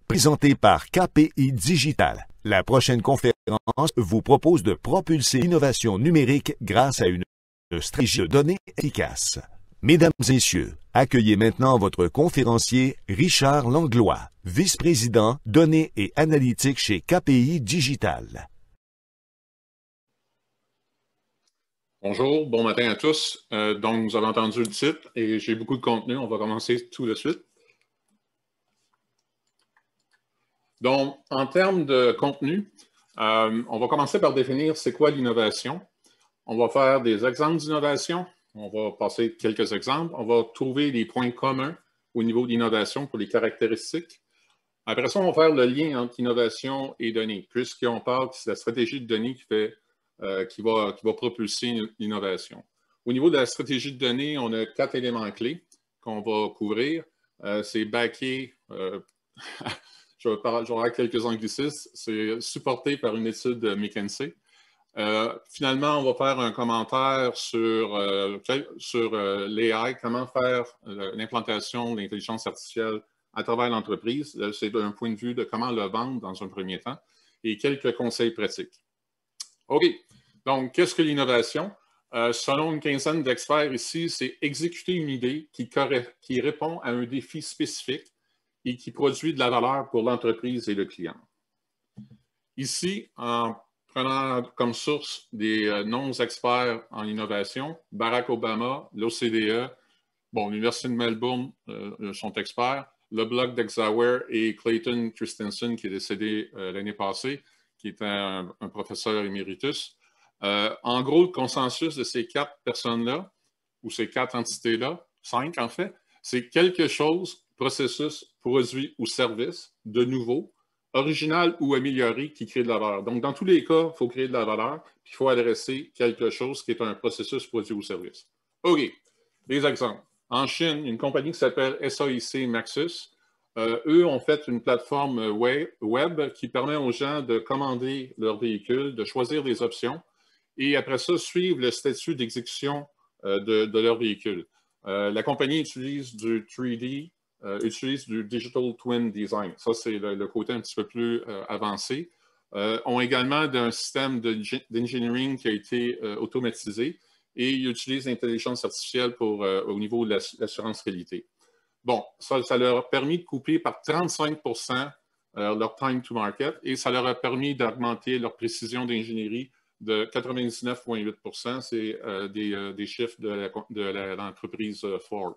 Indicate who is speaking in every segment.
Speaker 1: présenté par KPI Digital. La prochaine conférence vous propose de propulser l'innovation numérique grâce à une stratégie de données efficace. Mesdames et messieurs, accueillez maintenant votre conférencier Richard Langlois, vice-président données et analytiques chez KPI Digital.
Speaker 2: Bonjour, bon matin à tous. Donc, vous avez entendu le titre et j'ai beaucoup de contenu. On va commencer tout de suite. Donc, en termes de contenu, on va commencer par définir c'est quoi l'innovation. On va faire des exemples d'innovation. On va passer quelques exemples. On va trouver les points communs au niveau d'innovation pour les caractéristiques. Après ça, on va faire le lien entre innovation et données, puisqu'on parle que c'est la stratégie de données qui va propulser l'innovation. Au niveau de la stratégie de données, on a 4 éléments clés qu'on va couvrir. C'est backé, je vais avoir quelques anglicismes, c'est supporté par une étude de McKinsey. Finalement, on va faire un commentaire sur l'AI, comment faire l'implantation de l'intelligence artificielle à travers l'entreprise. C'est d'un point de vue de comment le vendre dans un premier temps et quelques conseils pratiques. OK. Donc, qu'est-ce que l'innovation? Selon une quinzaine d'experts ici, c'est exécuter une idée qui répond à un défi spécifique et qui produit de la valeur pour l'entreprise et le client. Ici, en prenant comme source des non-experts en innovation, Barack Obama, l'OCDE, l'Université de Melbourne sont experts, le blog d'Exaware et Clayton Christensen, qui est décédé l'année passée, qui est un professeur emeritus. En gros, le consensus de ces 4 personnes-là, ou ces 4 entités-là, 5 en fait, c'est quelque chose, processus, produit ou service de nouveau, original ou amélioré qui crée de la valeur. Donc, dans tous les cas, il faut créer de la valeur, puis il faut adresser quelque chose qui est un processus, produit ou service. OK, des exemples. En Chine, une compagnie qui s'appelle SAIC Maxus, eux ont fait une plateforme web qui permet aux gens de commander leur véhicule, de choisir des options et après ça, suivre le statut d'exécution de leur véhicule. La compagnie utilise du 3D, utilise du Digital Twin Design. Ça, c'est le côté un petit peu plus avancé. Ont également un système d'engineering qui a été automatisé et ils utilisent l'intelligence artificielle au niveau de l'assurance qualité. Bon, ça leur a permis de couper par 35% leur time to market et ça leur a permis d'augmenter leur précision d'ingénierie de 99,8%. C'est des chiffres de l'entreprise Forbes.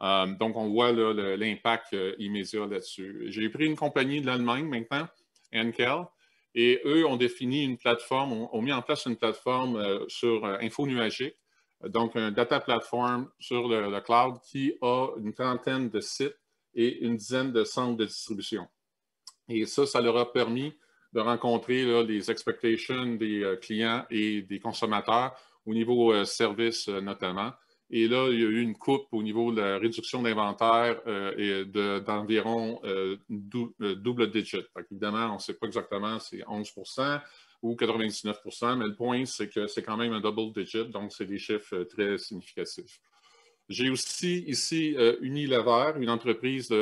Speaker 2: Donc, on voit l'impact immédiat là-dessus. J'ai pris une compagnie de l'Allemagne maintenant, Henkel, et eux ont défini une plateforme, ont mis en place une plateforme sur info nuagique, donc un data platform sur le cloud qui a une trentaine de sites et une dizaine de centres de distribution. Et ça leur a permis de rencontrer les expectations des clients et des consommateurs au niveau service notamment. Et là, il y a eu une coupe au niveau de la réduction d'inventaire d'environ double digit. Évidemment, on ne sait pas exactement si c'est 11% ou 99%, mais le point, c'est que c'est quand même un double digit, donc c'est des chiffres très significatifs. J'ai aussi ici Unilever, une entreprise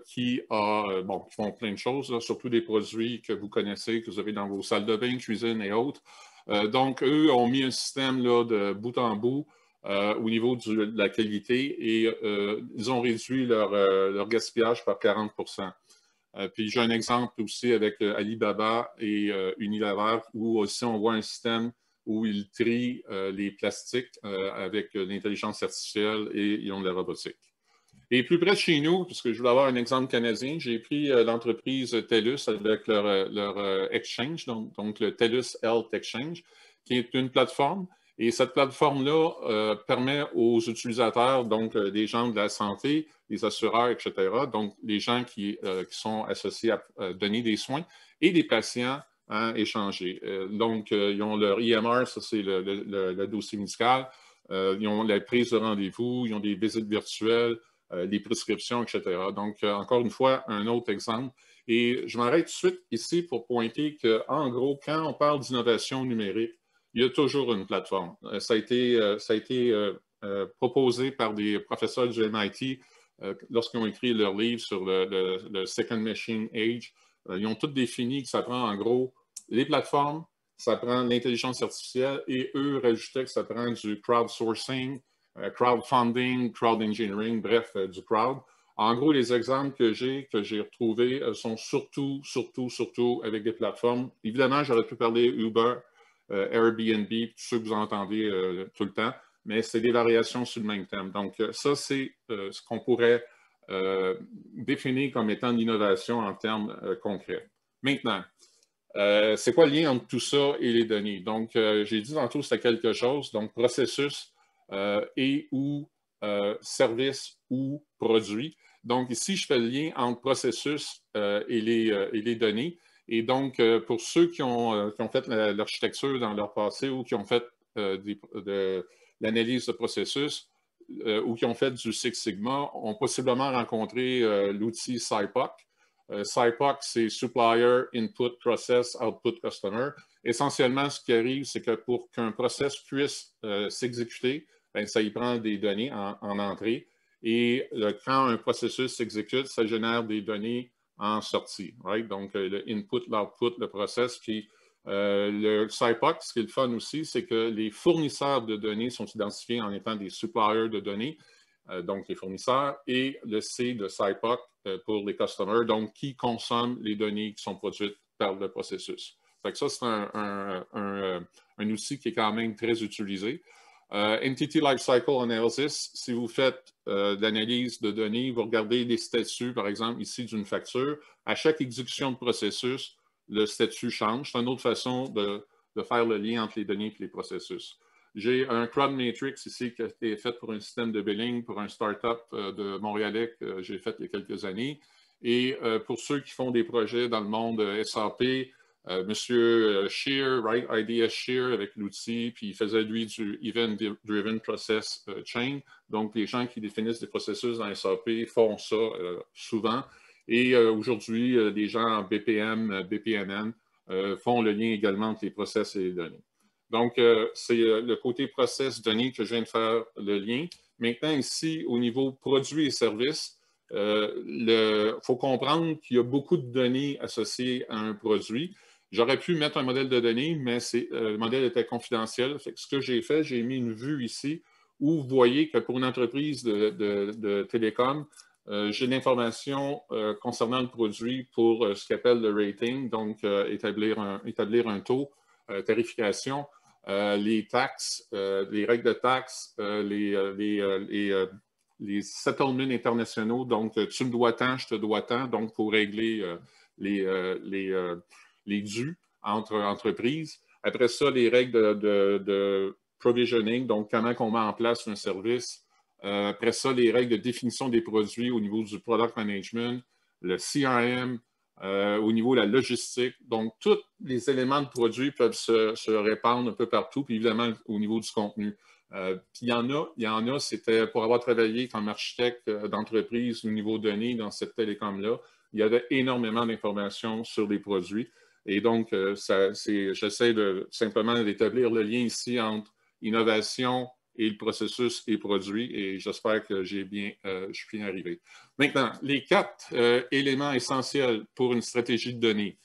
Speaker 2: qui font plein de choses, là, surtout des produits que vous connaissez, que vous avez dans vos salles de bain, cuisine et autres. Donc, eux ont mis un système là, de bout en bout au niveau de la qualité et ils ont réduit leur gaspillage par 40%. Puis j'ai un exemple aussi avec Alibaba et Unilever où aussi on voit un système où ils trient les plastiques avec l'intelligence artificielle et ils ont de la robotique. Et plus près de chez nous, puisque je voulais avoir un exemple canadien, j'ai pris l'entreprise TELUS avec leur exchange, donc le TELUS Health Exchange, qui est une plateforme. Et cette plateforme-là permet aux utilisateurs, donc des gens de la santé, des assureurs, etc., donc les gens qui sont associés à donner des soins, et des patients à échanger. Donc, ils ont leur EMR, ça c'est le dossier médical, ils ont la prise de rendez-vous, ils ont des visites virtuelles, des prescriptions, etc. Donc, encore une fois, un autre exemple. Et je m'arrête tout de suite ici pour pointer qu'en gros, quand on parle d'innovation numérique, il y a toujours une plateforme. Ça a été proposé par des professeurs du MIT lorsqu'ils ont écrit leur livre sur le Second Machine Age, ils ont tous défini que ça prend en gros les plateformes, ça prend l'intelligence artificielle et eux rajoutaient que ça prend du crowdsourcing, crowdfunding, crowd engineering, bref, du crowd. En gros, les exemples que j'ai retrouvés sont surtout avec des plateformes. Évidemment, j'aurais pu parler Uber, Airbnb, tous ceux que vous entendez tout le temps, mais c'est des variations sur le même thème. Donc, ça, c'est ce qu'on pourrait définir comme étant l'innovation en termes concrets. Maintenant, c'est quoi le lien entre tout ça et les données? Donc, j'ai dit tantôt c'était quelque chose, donc processus et ou service ou produit. Donc, ici, je fais le lien entre processus et les données. Et donc, pour ceux qui ont fait l'architecture dans leur passé ou qui ont fait de l'analyse de processus ou qui ont fait du Six Sigma, ont possiblement rencontré l'outil SIPOC. SIPOC, c'est Supplier Input Process Output Customer. Essentiellement, ce qui arrive, c'est que pour qu'un process puisse s'exécuter, ben, ça y prend des données en entrée. Et quand un processus s'exécute, ça génère des données en sortie. Right? Donc, le input, l'output, le process. Puis, le SIPOC, ce qui est le fun aussi, c'est que les fournisseurs de données sont identifiés en étant des suppliers de données, donc les fournisseurs, et le C de SIPOC pour les customers, donc qui consomment les données qui sont produites par le processus. Fait que ça, c'est un outil qui est quand même très utilisé. Entity Lifecycle Analysis, si vous faites de l'analyse de données, vous regardez les statuts, par exemple, ici d'une facture, à chaque exécution de processus, le statut change. C'est une autre façon de faire le lien entre les données et les processus. J'ai un crowd matrix ici qui a été fait pour un système de billing pour un startup de Montréalais que j'ai fait il y a quelques années. Et pour ceux qui font des projets dans le monde SAP, Monsieur Shear, right, IDS Shear avec l'outil, puis il faisait lui du Event Driven Process Chain. Donc, les gens qui définissent des processus dans SAP font ça souvent. Et aujourd'hui, les gens en BPM, BPMN font le lien également entre les process et les données. Donc, c'est le côté process données que je viens de faire le lien. Maintenant, ici, au niveau produits et services, il faut comprendre qu'il y a beaucoup de données associées à un produit. J'aurais pu mettre un modèle de données, mais le modèle était confidentiel. Fait que ce que j'ai fait, j'ai mis une vue ici où vous voyez que pour une entreprise de télécom, j'ai l'information concernant le produit pour ce qu'on appelle le rating, donc établir un taux, tarification, les taxes, les règles de taxes, les settlements internationaux, donc tu me dois tant, je te dois tant, donc pour régler les dus entre entreprises. Après ça, les règles de provisioning, donc comment on met en place un service. Après ça, les règles de définition des produits au niveau du product management, le CRM, au niveau de la logistique. Donc, tous les éléments de produits peuvent se répandre un peu partout, puis évidemment au niveau du contenu. Puis il y en a, c'était pour avoir travaillé comme architecte d'entreprise au niveau données dans cette télécom-là, il y avait énormément d'informations sur les produits. Et donc, j'essaie simplement d'établir le lien ici entre innovation et le processus et produit, et j'espère que je suis bien arrivé. Maintenant, les 4 éléments essentiels pour une stratégie de données.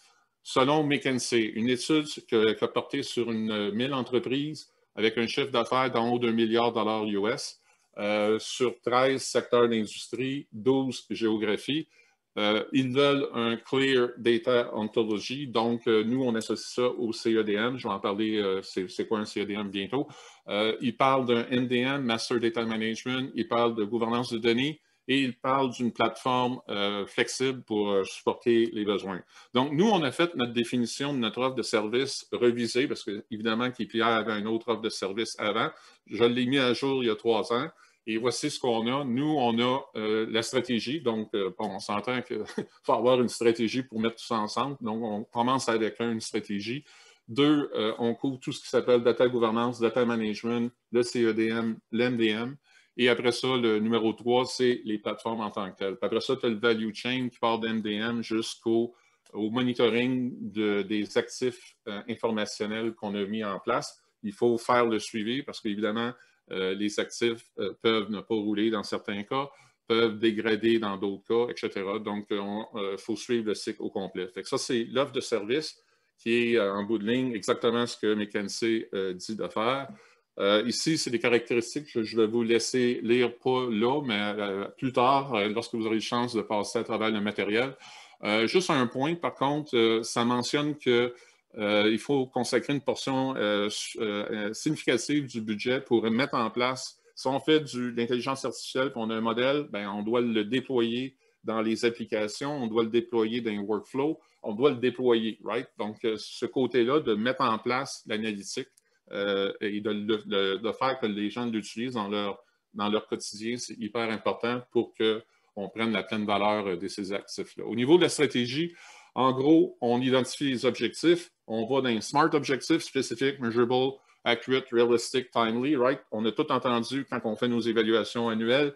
Speaker 2: Selon McKinsey, une étude qui a porté sur 1000 entreprises avec un chiffre d'affaires d'en haut d'1 milliard de dollars US sur 13 secteurs d'industrie, 12 géographies. Ils veulent un Clear Data Ontology. Donc, nous, on associe ça au CEDM. Je vais en parler, c'est quoi un CEDM bientôt. Ils parlent d'un MDM, Master Data Management. Ils parlent de gouvernance de données et ils parlent d'une plateforme flexible pour supporter les besoins. Donc, nous, on a fait notre définition de notre offre de service revisée parce que, évidemment, KPI avait une autre offre de service avant. Je l'ai mis à jour il y a 3 ans. Et voici ce qu'on a. Nous, on a la stratégie. Donc, on s'entend qu'il faut avoir une stratégie pour mettre tout ça ensemble. Donc, on commence avec une stratégie. 2, on couvre tout ce qui s'appelle data governance, data management, le CEDM, l'MDM. Et après ça, le numéro 3, c'est les plateformes en tant que telles. Puis après ça, tu as le value chain qui part d'MDM jusqu'au monitoring des actifs informationnels qu'on a mis en place. Il faut faire le suivi parce qu'évidemment, les actifs peuvent ne pas rouler dans certains cas. peuvent dégrader dans d'autres cas, etc. Donc, il faut suivre le cycle au complet. Fait que ça, c'est l'offre de service qui est en bout de ligne exactement ce que McKinsey dit de faire. Ici, c'est des caractéristiques que je vais vous laisser lire, pas là, mais plus tard, lorsque vous aurez la chance de passer à travers le matériel. Juste un point, par contre, ça mentionne que il faut consacrer une portion significative du budget pour mettre en place. Si on fait de l'intelligence artificielle et on a un modèle, bien, on doit le déployer dans les applications, on doit le déployer dans les workflows, on doit le déployer, right? Donc, ce côté-là de mettre en place l'analytique et de faire que les gens l'utilisent dans leur quotidien, c'est hyper important pour qu'on prenne la pleine valeur de ces actifs-là. Au niveau de la stratégie, en gros, on identifie les objectifs, on va dans les SMART objectifs, spécifiques, measurable, accurate, realistic, timely, right? On a tout entendu quand on fait nos évaluations annuelles,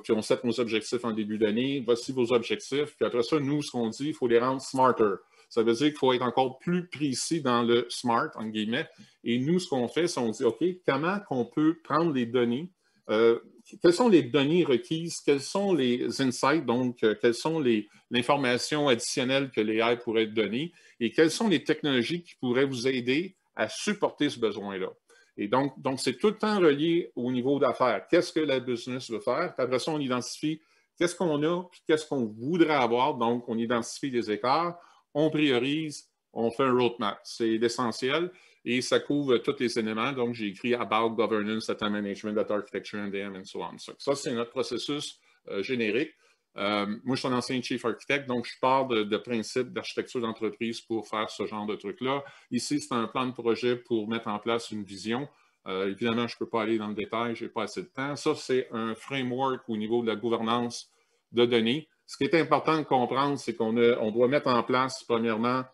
Speaker 2: puis on set nos objectifs en début d'année. Voici vos objectifs. Puis après ça, nous, ce qu'on dit, il faut les rendre smarter. Ça veut dire qu'il faut être encore plus précis dans le smart, en guillemets. Et nous, ce qu'on fait, c'est qu'on dit, OK, comment on peut prendre les données, quelles sont les données requises, quels sont les insights, donc quelles sont l'information additionnelle que l'AI pourrait donner et quelles sont les technologies qui pourraient vous aider à supporter ce besoin-là. Et donc c'est tout le temps relié au niveau d'affaires. Qu'est-ce que la business veut faire? Puis après ça, on identifie qu'est-ce qu'on a, puis qu'est-ce qu'on voudrait avoir. Donc, on identifie les écarts, on priorise, on fait un roadmap. C'est l'essentiel et ça couvre tous les éléments. Donc, j'ai écrit About Governance, Data Management, Data Architecture, MDM, and so on. Ça, c'est notre processus générique. Moi, je suis un ancien chief architect, donc je pars de principes d'architecture d'entreprise pour faire ce genre de truc-là. Ici, c'est un plan de projet pour mettre en place une vision. Évidemment, je ne peux pas aller dans le détail, je n'ai pas assez de temps. Ça, c'est un framework au niveau de la gouvernance de données. Ce qui est important de comprendre, c'est qu'on doit mettre en place, premièrement,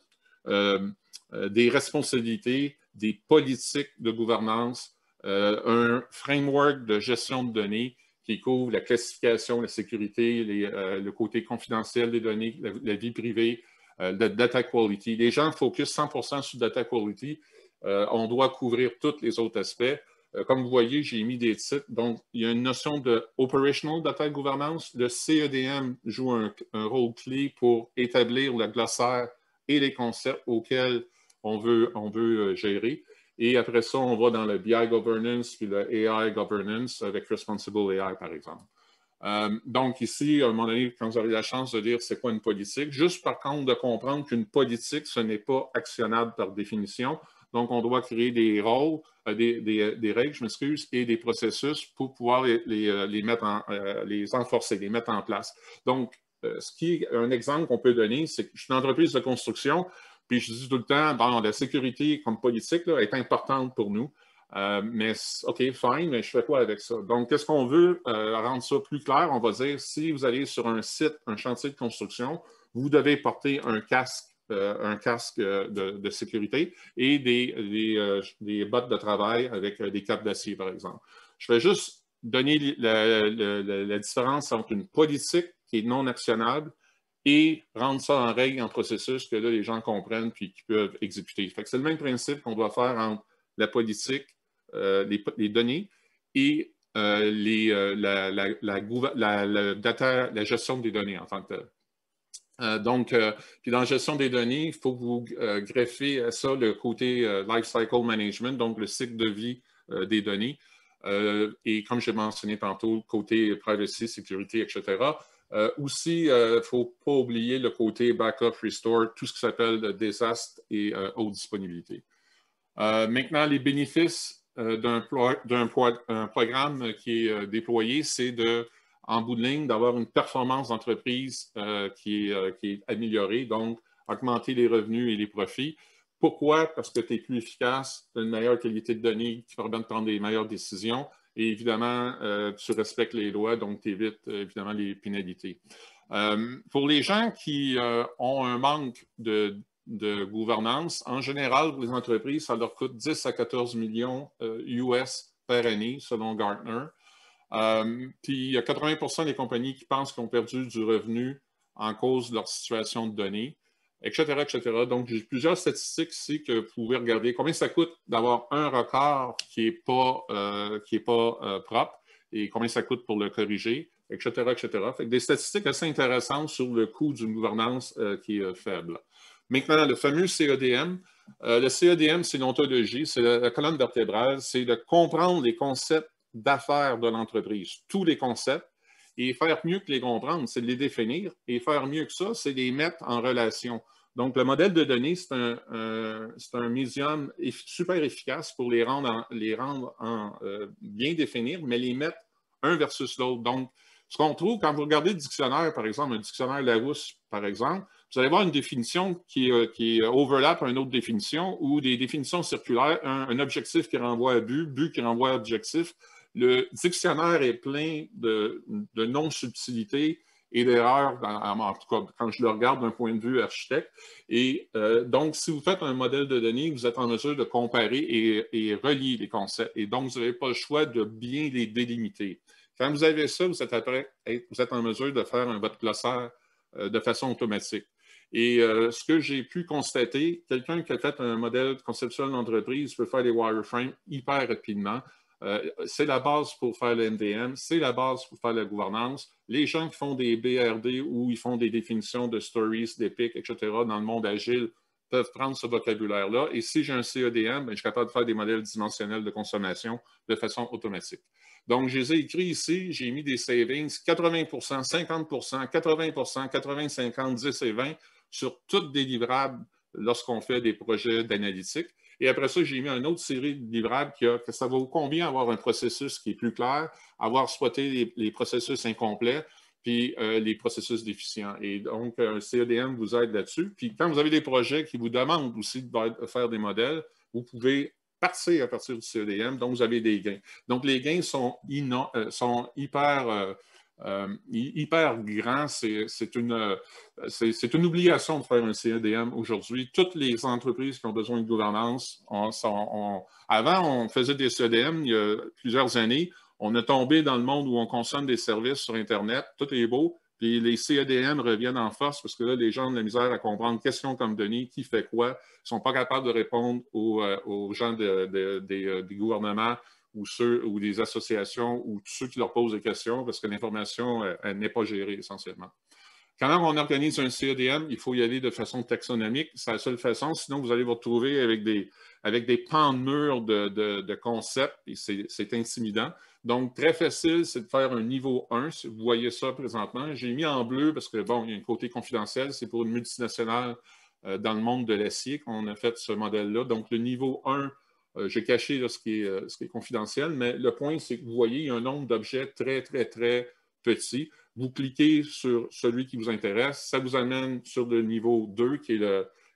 Speaker 2: des responsabilités, des politiques de gouvernance, un framework de gestion de données qui couvre la classification, la sécurité, le côté confidentiel des données, la vie privée, la data quality. Les gens focusent 100% sur data quality. On doit couvrir tous les autres aspects. Comme vous voyez, j'ai mis des titres. Donc, il y a une notion de Operational Data Governance. Le CEDM joue un rôle clé pour établir le glossaire et les concepts auxquels on veut gérer. Et après ça, on va dans le BI Governance puis le AI Governance avec Responsible AI, par exemple. Donc ici, à un moment donné, quand vous avez la chance de dire c'est quoi une politique, juste par contre de comprendre qu'une politique, ce n'est pas actionnable par définition. Donc, on doit créer des rôles, des règles, je m'excuse, et des processus pour pouvoir les enforcer, les mettre en place. Donc, ce qui est un exemple qu'on peut donner, c'est que je suis une entreprise de construction, puis je dis tout le temps, bon, la sécurité comme politique là, est importante pour nous. Mais OK, fine, mais je fais quoi avec ça? Donc, qu'est-ce qu'on veut rendre ça plus clair? On va dire, si vous allez sur un site, un chantier de construction, vous devez porter un casque de sécurité et des bottes de travail avec des capes d'acier, par exemple. Je vais juste donner la différence entre une politique qui est non actionnable et rendre ça en règle, en processus que là, les gens comprennent puis qu'ils peuvent exécuter. Fait que c'est le même principe qu'on doit faire entre la politique, les données et la gestion des données en tant que telle. Puis dans la gestion des données, il faut que vous greffez à ça le côté life cycle management, donc le cycle de vie des données. Et comme j'ai mentionné tantôt, le côté privacy, sécurité, etc. Aussi, il ne faut pas oublier le côté backup, restore, tout ce qui s'appelle désastre et haute disponibilité. Maintenant, les bénéfices d'un programme qui est déployé, c'est en bout de ligne, d'avoir une performance d'entreprise qui est améliorée, donc augmenter les revenus et les profits. Pourquoi? Parce que tu es plus efficace, tu as une meilleure qualité de données qui permet de prendre des meilleures décisions et évidemment, tu respectes les lois, donc tu évites évidemment les pénalités. Pour les gens qui ont un manque de gouvernance, en général, pour les entreprises, ça leur coûte 10 à 14 millions US par année, selon Gartner. Puis il y a 80% des compagnies qui pensent qu'ils ont perdu du revenu en cause de leur situation de données, etc., etc. Donc, j'ai plusieurs statistiques ici que vous pouvez regarder. Combien ça coûte d'avoir un record qui n'est pas propre et combien ça coûte pour le corriger. etc., etc. Fait que des statistiques assez intéressantes sur le coût d'une gouvernance qui est faible. Maintenant, le fameux CEDM. Le CEDM, c'est l'ontologie, c'est la colonne vertébrale, c'est de comprendre les concepts d'affaires de l'entreprise, tous les concepts, et faire mieux que les comprendre, c'est de les définir, et faire mieux que ça, c'est de les mettre en relation. Donc, le modèle de données, c'est un médium super efficace pour les rendre bien définir, mais les mettre un versus l'autre. Donc, ce qu'on trouve, quand vous regardez le dictionnaire, par exemple, un dictionnaire Larousse, par exemple, vous allez voir une définition qui overlap à une autre définition ou des définitions circulaires, un objectif qui renvoie à but qui renvoie à objectif. Le dictionnaire est plein de non-subtilités et d'erreurs, en tout cas, quand je le regarde d'un point de vue architecte. Et donc, si vous faites un modèle de données, vous êtes en mesure de comparer et relier les concepts. Et donc, vous n'avez pas le choix de bien les délimiter. Quand vous avez ça, vous êtes en mesure de faire votre glossaire de façon automatique. Et ce que j'ai pu constater, quelqu'un qui a fait un modèle conceptuel d'entreprise peut faire des wireframes hyper rapidement. C'est la base pour faire le MDM, c'est la base pour faire la gouvernance. Les gens qui font des BRD ou ils font des définitions de stories, d'épiques, etc., dans le monde agile, peuvent prendre ce vocabulaire-là. Et si j'ai un CEDM, je suis capable de faire des modèles dimensionnels de consommation de façon automatique. Donc, je les ai écrits ici, j'ai mis des savings 80 50 80 80, 50, 10 et 20 sur toutes des livrables lorsqu'on fait des projets d'analytique. Et après ça, j'ai mis une autre série de livrables que ça vaut combien avoir un processus qui est plus clair, avoir spoté les processus incomplets, puis les processus déficients. Et donc, un CEDM vous aide là-dessus. Puis quand vous avez des projets qui vous demandent aussi de faire des modèles, vous pouvez partir à partir du CEDM, donc vous avez des gains. Donc, les gains sont hyper grands. C'est une obligation de faire un CEDM aujourd'hui. Toutes les entreprises qui ont besoin de gouvernance, avant, on faisait des CEDM il y a plusieurs années. On est tombé dans le monde où on consomme des services sur Internet. Tout est beau. Puis les CEDM reviennent en force parce que là, les gens ont de la misère à comprendre qu'est-ce qu'ils ont comme données, qui fait quoi. Ils ne sont pas capables de répondre aux gens des gouvernements ou des associations ou tous ceux qui leur posent des questions parce que l'information n'est pas gérée essentiellement. Quand on organise un CEDM, il faut y aller de façon taxonomique. C'est la seule façon. Sinon, vous allez vous retrouver avec des pans de murs de concepts et c'est intimidant. Donc, très facile, c'est de faire un niveau 1. Vous voyez ça présentement. J'ai mis en bleu parce que, bon, il y a un côté confidentiel. C'est pour une multinationale dans le monde de l'acier qu'on a fait ce modèle-là. Donc, le niveau 1, j'ai caché là, ce qui est confidentiel, mais le point, c'est que vous voyez, il y a un nombre d'objets très, très, très petits. Vous cliquez sur celui qui vous intéresse, ça vous amène sur le niveau 2 qui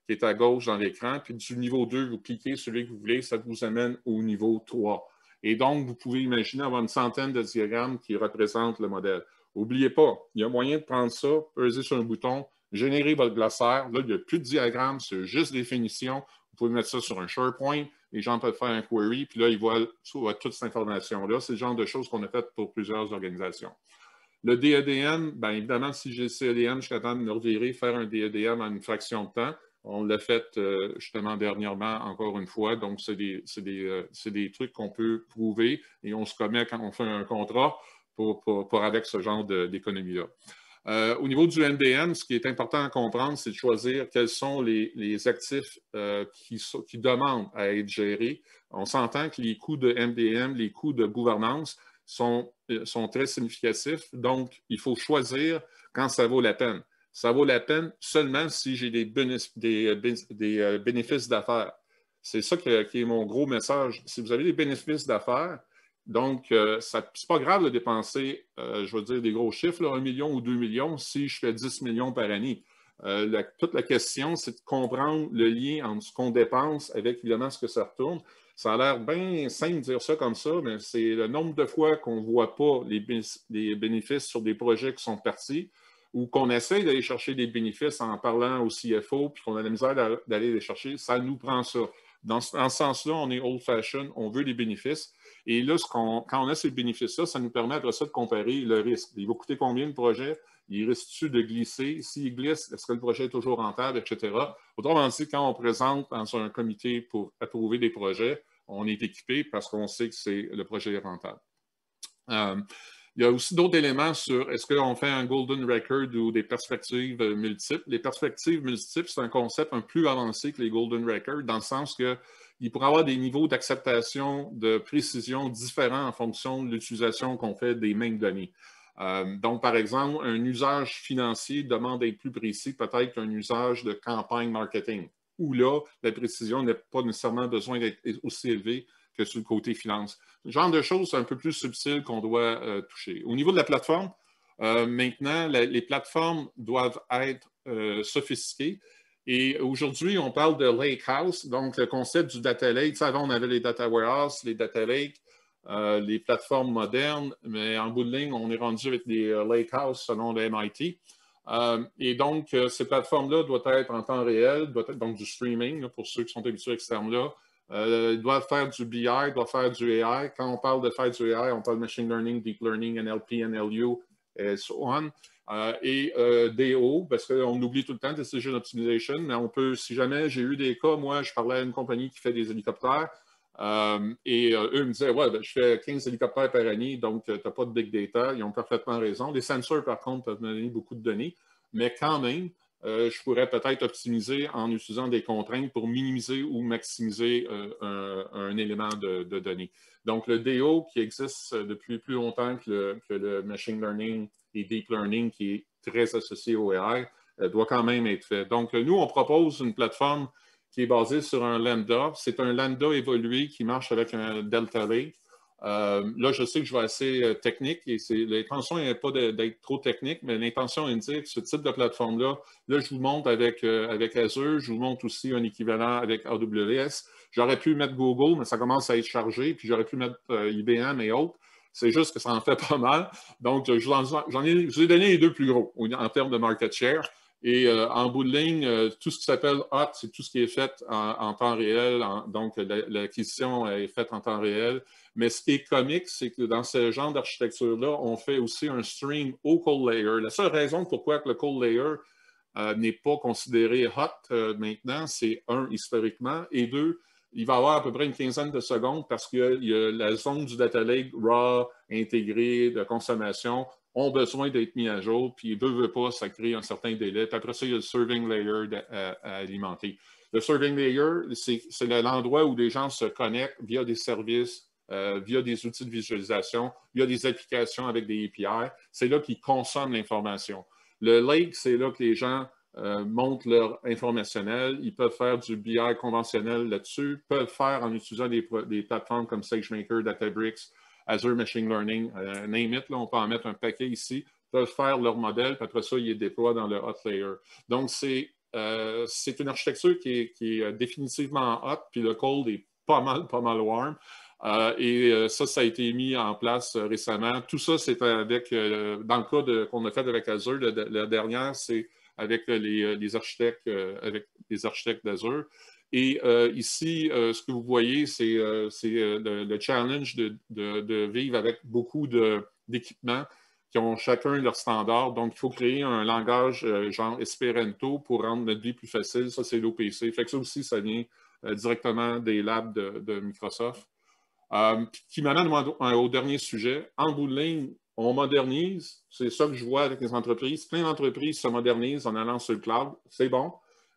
Speaker 2: est à gauche dans l'écran, puis du niveau 2, vous cliquez sur celui que vous voulez, ça vous amène au niveau 3. Et donc, vous pouvez imaginer avoir une centaine de diagrammes qui représentent le modèle. N'oubliez pas, il y a moyen de prendre ça, peser sur un bouton, générer votre glossaire. Là, il n'y a plus de diagrammes, c'est juste définition. Vous pouvez mettre ça sur un SharePoint, les gens peuvent faire un query, puis là, ils voient toute cette information-là. C'est le genre de choses qu'on a faites pour plusieurs organisations. Le DEDM, bien évidemment, si j'ai le CEDM, je suis capable de me revirer, faire un DEDM en une fraction de temps. On l'a fait justement dernièrement, encore une fois. Donc, c'est des trucs qu'on peut prouver et on se commet quand on fait un contrat avec ce genre d'économie-là. Au niveau du MDM, ce qui est important à comprendre, c'est de choisir quels sont les actifs qui demandent à être gérés. On s'entend que les coûts de MDM, les coûts de gouvernance sont très significatifs. Donc, il faut choisir quand ça vaut la peine. Ça vaut la peine seulement si j'ai des bénéfices d'affaires. C'est ça qui est mon gros message. Si vous avez des bénéfices d'affaires, donc, c'est pas grave de dépenser, je veux dire, des gros chiffres, là, 1 million ou 2 millions, si je fais 10 millions par année. Toute la question, c'est de comprendre le lien entre ce qu'on dépense avec, évidemment, ce que ça retourne. Ça a l'air bien simple de dire ça comme ça, mais c'est le nombre de fois qu'on ne voit pas les bénéfices sur des projets qui sont partis ou qu'on essaie d'aller chercher des bénéfices en parlant au CFO puis qu'on a la misère d'aller les chercher. Ça nous prend ça. Dans ce sens-là, on est old-fashioned, on veut des bénéfices. Et là, quand on a ces bénéfices-là, ça nous permet après ça de comparer le risque. Il va coûter combien le projet? Il risque-tu de glisser? S'il glisse, est-ce que le projet est toujours rentable, etc. Autrement dit, quand on présente dans un comité pour approuver des projets, on est équipé parce qu'on sait que le projet est rentable. Il y a aussi d'autres éléments sur est-ce qu'on fait un golden record ou des perspectives multiples. Les perspectives multiples, c'est un concept un peu plus avancé que les golden records, dans le sens qu'il pourrait avoir des niveaux d'acceptation, de précision différents en fonction de l'utilisation qu'on fait des mêmes données. Donc, par exemple, un usage financier demande d'être plus précis peut-être qu'un usage de campagne marketing, où là, la précision n'a pas nécessairement besoin d'être aussi élevée que sur le côté finance. Le genre de choses un peu plus subtiles qu'on doit toucher. Au niveau de la plateforme, maintenant, les plateformes doivent être sophistiquées. Et aujourd'hui, on parle de Lakehouse, donc le concept du data lake. Avant, on avait les data warehouse, les data lakes, les plateformes modernes, mais en bout de ligne, on est rendu avec des Lakehouse selon le MIT. Et donc, ces plateformes-là doivent être en temps réel, doivent être donc du streaming, là, pour ceux qui sont habitués à ce terme-là. Ils doivent faire du BI, doivent faire du AI. Quand on parle de faire du AI, on parle de machine learning, deep learning, NLP, NLU, et so on. DO, parce qu'on oublie tout le temps Decision Optimization, mais on peut, si jamais j'ai eu des cas, moi, je parlais à une compagnie qui fait des hélicoptères, eux me disaient, ouais, ben, je fais 15 hélicoptères par année, donc tu n'as pas de big data. Ils ont parfaitement raison. Les sensors, par contre, peuvent donner beaucoup de données, mais quand même, je pourrais peut-être optimiser en utilisant des contraintes pour minimiser ou maximiser un élément de données. Donc, le DO qui existe depuis plus longtemps que le machine learning et deep learning qui est très associé au AI doit quand même être fait. Donc, nous, on propose une plateforme qui est basée sur un lambda. C'est un lambda évolué qui marche avec un delta lake. Là, je sais que je vais assez technique et l'intention n'est pas d'être trop technique, mais l'intention indique que ce type de plateforme-là, là, je vous montre avec Azure, je vous montre aussi un équivalent avec AWS. J'aurais pu mettre Google, mais ça commence à être chargé, puis j'aurais pu mettre IBM et autres. C'est juste que ça en fait pas mal. Donc, je vous ai donné les deux plus gros en termes de market share. Et en bout de ligne, tout ce qui s'appelle hot, c'est tout ce qui est fait en temps réel. Donc, l'acquisition est faite en temps réel. Mais ce qui est comique, c'est que dans ce genre d'architecture-là, on fait aussi un stream au cold layer. La seule raison pourquoi le cold layer n'est pas considéré hot maintenant, c'est un, historiquement, et deux, il va y avoir à peu près une quinzaine de secondes parce qu'il y a la zone du data lake raw, intégrée, de consommation, ont besoin d'être mis à jour, puis veut pas, ça crée un certain délai. Puis après ça, il y a le serving layer à alimenter. Le serving layer, c'est l'endroit où les gens se connectent via des services, via des outils de visualisation, via des applications avec des API. C'est là qu'ils consomment l'information. Le lake, c'est là que les gens montent leur informationnel. Ils peuvent faire du BI conventionnel là-dessus, peuvent faire en utilisant des plateformes comme SageMaker, Databricks, Azure Machine Learning, name it, là, on peut en mettre un paquet ici, peuvent faire leur modèle, puis après ça, ils les déploient dans le hot layer. Donc, c'est une architecture qui est définitivement hot, puis le cold est pas mal warm. Ça a été mis en place récemment. Tout ça, c'est avec, dans le cas qu'on a fait avec Azure, la dernière, c'est avec les architectes d'Azure. Et ici, ce que vous voyez, c'est le challenge de vivre avec beaucoup d'équipements qui ont chacun leur standard. Donc, il faut créer un langage genre Esperanto pour rendre notre vie plus facile. Ça, c'est l'OPC. Fait que ça aussi, ça vient directement des labs de Microsoft. Qui m'amène au dernier sujet. En bout de ligne, on modernise. C'est ça que je vois avec les entreprises. Plein d'entreprises se modernisent en allant sur le cloud. C'est bon,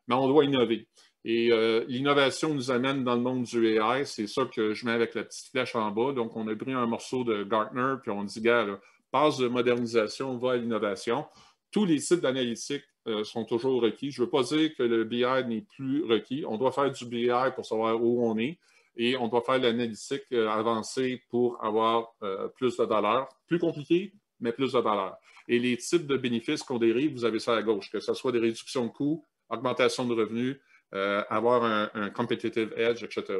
Speaker 2: mais on doit innover. Et l'innovation nous amène dans le monde du AI. C'est ça que je mets avec la petite flèche en bas. Donc, on a pris un morceau de Gartner, puis on dit, gars, là, passe de modernisation, va à l'innovation. Tous les types d'analytiques sont toujours requis. Je ne veux pas dire que le BI n'est plus requis. On doit faire du BI pour savoir où on est. Et on doit faire l'analytique avancée pour avoir plus de valeur. Plus compliqué, mais plus de valeur. Et les types de bénéfices qu'on dérive, vous avez ça à gauche, que ce soit des réductions de coûts, augmentation de revenus, avoir un competitive edge, etc.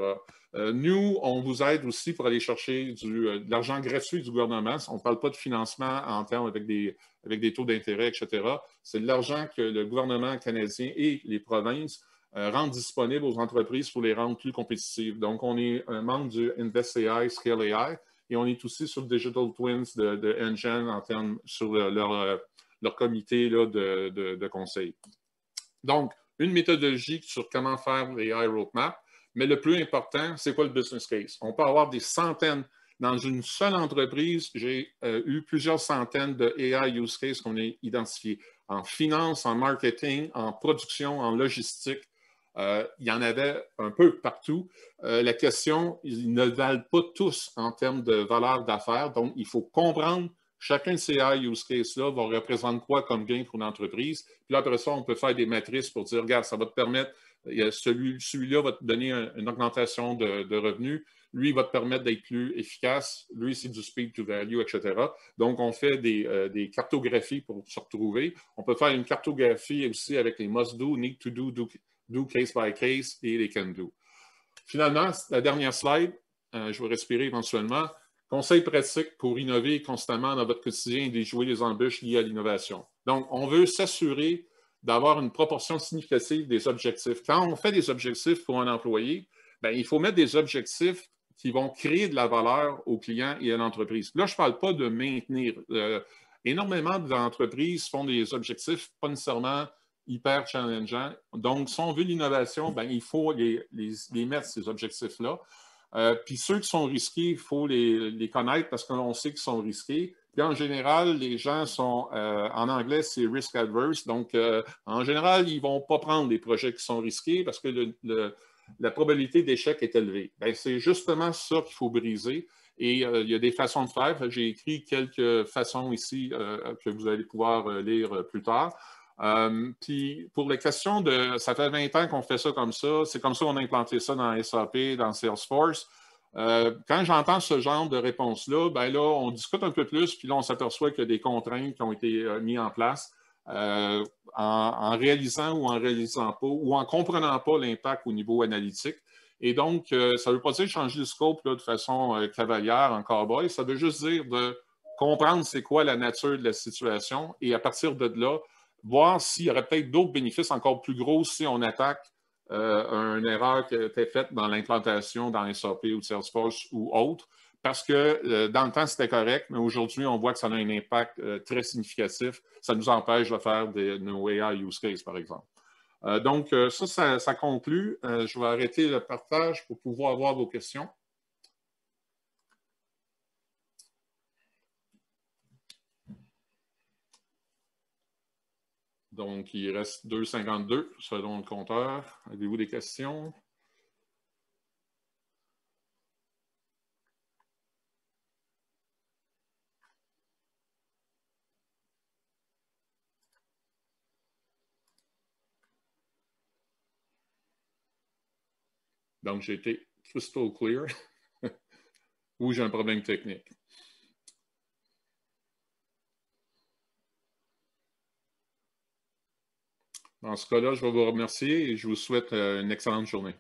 Speaker 2: Nous, on vous aide aussi pour aller chercher de l'argent gratuit du gouvernement. On ne parle pas de financement en termes avec des taux d'intérêt, etc. C'est de l'argent que le gouvernement canadien et les provinces rendent disponibles aux entreprises pour les rendre plus compétitives. Donc, on est un membre du InvestAI, Scale AI, et on est aussi sur le Digital Twins de Engine en termes sur leur comité là, de conseil. Donc, une méthodologie sur comment faire l'AI roadmap, mais le plus important, c'est quoi le business case? On peut avoir des centaines Dans une seule entreprise, j'ai eu plusieurs centaines de AI use cases qu'on a identifiés en finance, en marketing, en production, en logistique. Il y en avait un peu partout. La question, ils ne valent pas tous en termes de valeur d'affaires. Donc, il faut comprendre chacun de ces AI use cases-là va représenter quoi comme gain pour l'entreprise. Puis là, après ça, on peut faire des matrices pour dire, regarde, ça va te permettre, celui-là va te donner une augmentation de revenus. Lui, il va te permettre d'être plus efficace. Lui, c'est du speed to value, etc. Donc, on fait des cartographies pour se retrouver. On peut faire une cartographie aussi avec les must do, need to do case by case et les can do. Finalement, la dernière slide, je vais respirer éventuellement. Conseils pratiques pour innover constamment dans votre quotidien et déjouer les embûches liées à l'innovation. Donc, on veut s'assurer d'avoir une proportion significative des objectifs. Quand on fait des objectifs pour un employé, bien, il faut mettre des objectifs qui vont créer de la valeur aux clients et à l'entreprise. Là, je ne parle pas de maintenir. Énormément d'entreprises font des objectifs pas nécessairement hyper challengeants. Donc, si on veut l'innovation, ben, il faut les mettre, ces objectifs-là. Puis ceux qui sont risqués, il faut les connaître parce qu'on sait qu'ils sont risqués. Puis en général, les gens sont, en anglais, c'est risk adverse. Donc, en général, ils ne vont pas prendre des projets qui sont risqués parce que la probabilité d'échec est élevée. Ben, c'est justement ça qu'il faut briser. Et il y a des façons de faire. J'ai écrit quelques façons ici que vous allez pouvoir lire plus tard. Puis pour les questions de, ça fait 20 ans qu'on fait ça comme ça, c'est comme ça qu'on a implanté ça dans SAP, dans Salesforce. Quand j'entends ce genre de réponse-là, ben là, on discute un peu plus, puis là, on s'aperçoit qu'il y a des contraintes qui ont été mises en place en réalisant ou en réalisant pas, ou en comprenant pas l'impact au niveau analytique. Et donc, ça ne veut pas dire changer le scope là, de façon cavalière en cowboy, ça veut juste dire de comprendre c'est quoi la nature de la situation et à partir de là, voir s'il y aurait peut-être d'autres bénéfices encore plus gros si on attaque une erreur qui a été faite dans l'implantation dans SAP ou Salesforce ou autre, parce que dans le temps, c'était correct, mais aujourd'hui, on voit que ça a un impact très significatif. Ça nous empêche de faire nos AI use cases, par exemple. Donc, ça conclut. Je vais arrêter le partage pour pouvoir avoir vos questions. Donc, il reste 2,52 selon le compteur. Avez-vous des questions? Donc, j'ai été crystal clear ou j'ai un problème technique. Dans ce cas-là, je vais vous remercier et je vous souhaite une excellente journée.